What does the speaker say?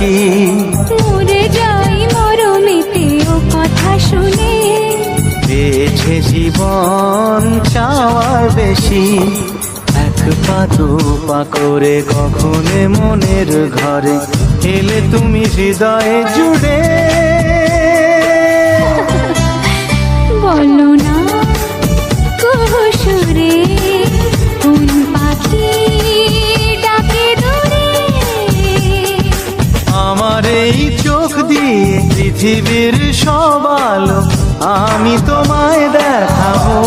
বাসি। মরে যাই মরমিতে ও কথা শুনে, পেয়েছে জীবন চাওয়ার বেশি। এক পা দু পা করে কখনে মনের ঘরে এলে তুমি হৃদয়ে জুড়ে। বলো না কুহু সুরে কোন পাখি ডাকে দূরে। আমার এই চোখ দিয়ে পৃথিবীর সব আলো আমি তোমায় দেখাবো।